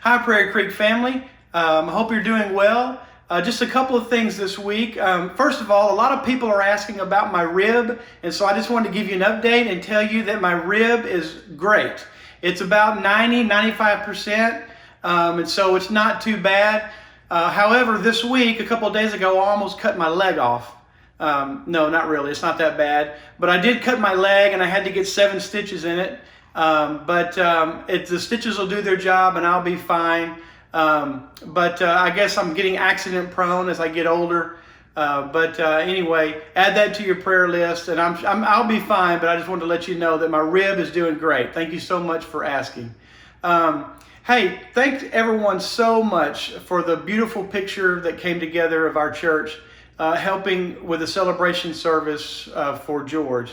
Hi, Prairie Creek family. I hope you're doing well. Just a couple of things this week. First of all, a lot of people are asking about my rib, and so I just wanted to give you an update and tell you that my rib is great. It's about 90–95%, and so it's not too bad. However, this week, a couple of days ago, I almost cut my leg off. No, not really. It's not that bad. But I did cut my leg, and I had to get 7 stitches in it. The stitches will do their job, and I'll be fine. I guess I'm getting accident prone as I get older. Anyway, add that to your prayer list, and I'll be fine. But I just wanted to let you know that my rib is doing great. Thank you so much for asking. Hey, thanks everyone so much for the beautiful picture that came together of our church, helping with the celebration service for George.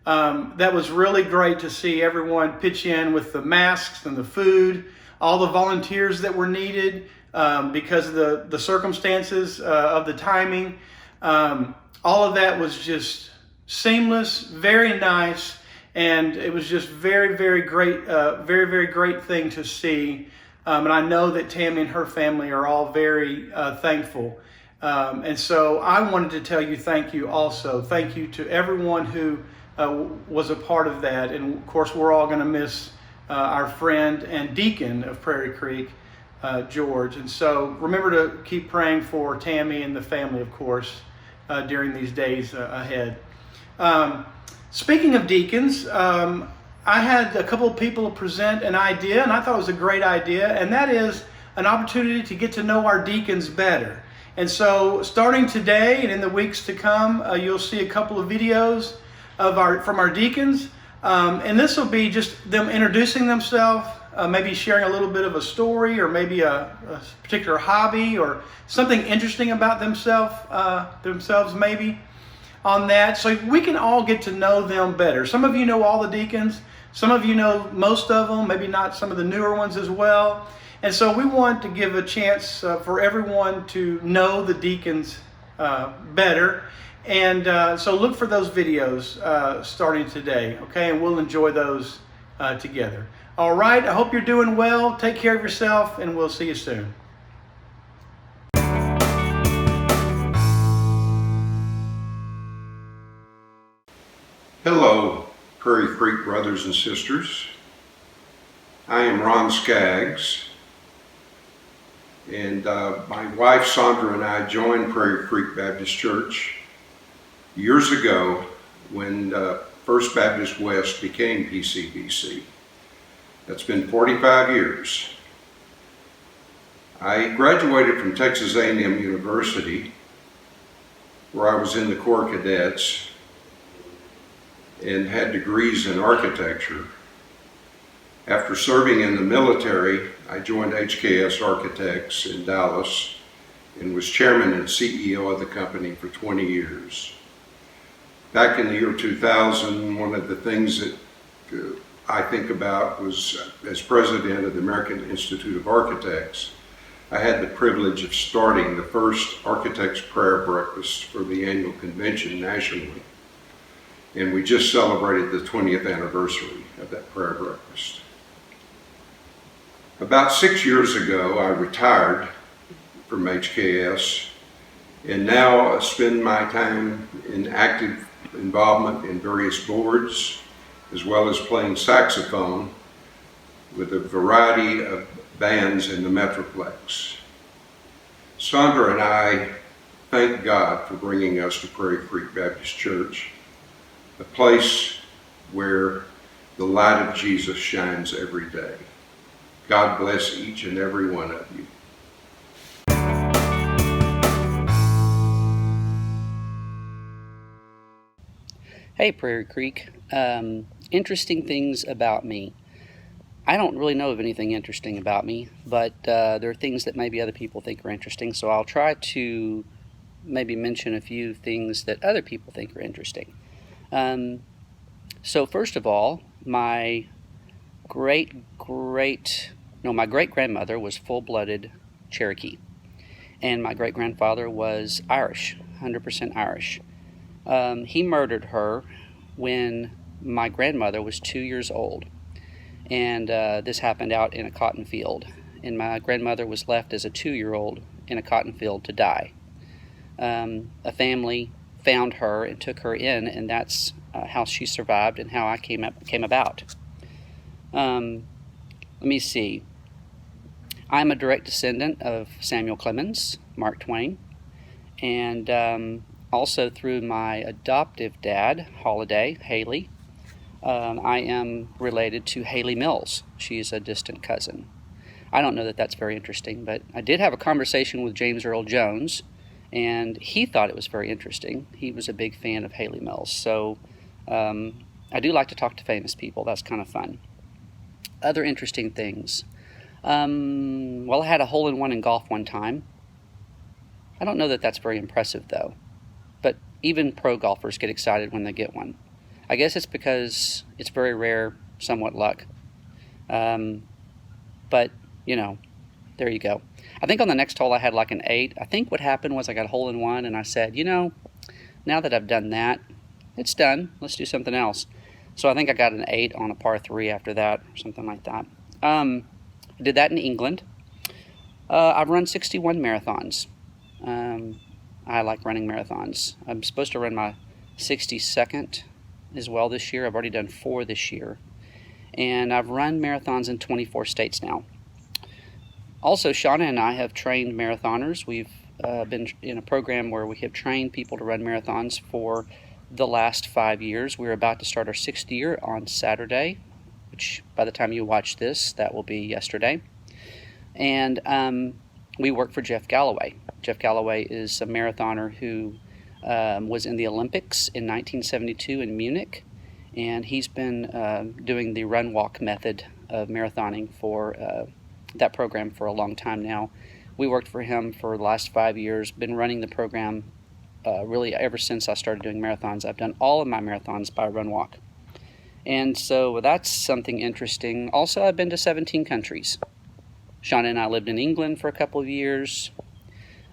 That was really great to see everyone pitch in with the masks and the food, all the volunteers that were needed because of the circumstances of the timing. All of that was just seamless, very nice, and it was just very, very great, very great thing to see. And I know that Tammy and her family are all very thankful. And so I wanted to tell you thank you also. Thank you to everyone who was a part of that. And of course, we're all going to miss our friend and deacon of Prairie Creek, George. And so remember to keep praying for Tammy and the family, of course, during these days ahead. Speaking of deacons, I had a couple of people present an idea, and I thought it was a great idea, and that is an opportunity to get to know our deacons better. And so starting today and in the weeks to come, you'll see a couple of videos from our deacons, and this will be just them introducing themselves, maybe sharing a little bit of a story, or maybe a particular hobby or something interesting about themselves maybe on that, so we can all get to know them better. Some of you know all the deacons, some of you know most of them, maybe not some of the newer ones as well. And so we want to give a chance for everyone to know the deacons better. And so look for those videos starting today, okay? And we'll enjoy those together. All right, I hope you're doing well. Take care of yourself, and we'll see you soon. Hello, Prairie Creek brothers and sisters. I am Ron Skaggs, and my wife Sandra and I joined Prairie Creek Baptist Church years ago when First Baptist West became PCBC. That's been 45 years. I graduated from Texas A&M University, where I was in the Corps Cadets and had degrees in architecture. After serving in the military, I joined HKS Architects in Dallas and was chairman and CEO of the company for 20 years. Back in the year 2000, one of the things that I think about was, as president of the American Institute of Architects, I had the privilege of starting the first Architects Prayer Breakfast for the annual convention nationally. And we just celebrated the 20th anniversary of that prayer breakfast. About 6 years ago, I retired from HKS, and now spend my time in active involvement in various boards, as well as playing saxophone with a variety of bands in the Metroplex. Sandra and I thank God for bringing us to Prairie Creek Baptist Church, a place where the light of Jesus shines every day. God bless each and every one of you. Hey, Prairie Creek. Interesting things about me. I don't really know of anything interesting about me, but there are things that maybe other people think are interesting, so I'll try to maybe mention a few things that other people think are interesting. So first of all, my great-grandmother was full-blooded Cherokee, and my great-grandfather was Irish, 100% Irish. He murdered her when my grandmother was 2 years old, and this happened out in a cotton field. and my grandmother was left as a 2-year-old in a cotton field to die. A family found her and took her in, and that's how she survived and how I came about. Let me see. I'm a direct descendant of Samuel Clemens, Mark Twain, and also through my adoptive dad, Haley, I am related to Haley Mills. She's a distant cousin. I don't know that that's very interesting, but I did have a conversation with James Earl Jones, and he thought it was very interesting. He was a big fan of Haley Mills, so I do like to talk to famous people. That's kind of fun. Other interesting things. Well, I had a hole-in-one in golf one time. I don't know that that's very impressive, though. But even pro golfers get excited when they get one. I guess it's because it's very rare, somewhat luck. But, you know, there you go. I think on the next hole I had like an 8. I think what happened was I got a hole-in-one, and I said, you know, now that I've done that, it's done. Let's do something else. So I think I got an 8 on a par 3 after that, or something like that. I did that in England. I've run 61 marathons. I like running marathons. I'm supposed to run my 62nd as well this year. I've already done 4 this year. And I've run marathons in 24 states now. Also, Shauna and I have trained marathoners. We've been in a program where we have trained people to run marathons for the last 5 years. We're about to start our 6th year on Saturday, which by the time you watch this, that will be yesterday. And we work for Jeff Galloway. Jeff Galloway is a marathoner who was in the Olympics in 1972 in Munich, and he's been doing the run-walk method of marathoning for that program for a long time now. We worked for him for the last 5 years, been running the program really ever since I started doing marathons. I've done all of my marathons by run-walk. And so that's something interesting. Also, I've been to 17 countries. Shauna and I lived in England for a couple of years.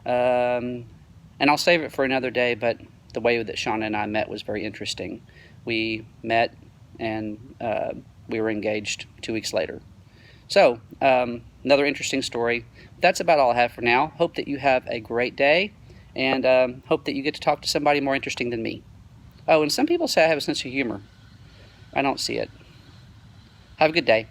And I'll save it for another day, but the way that Shauna and I met was very interesting. We met and we were engaged 2 weeks later. So, another interesting story. That's about all I have for now. Hope that you have a great day, and hope that you get to talk to somebody more interesting than me. Oh, and some people say I have a sense of humor. I don't see it. Have a good day.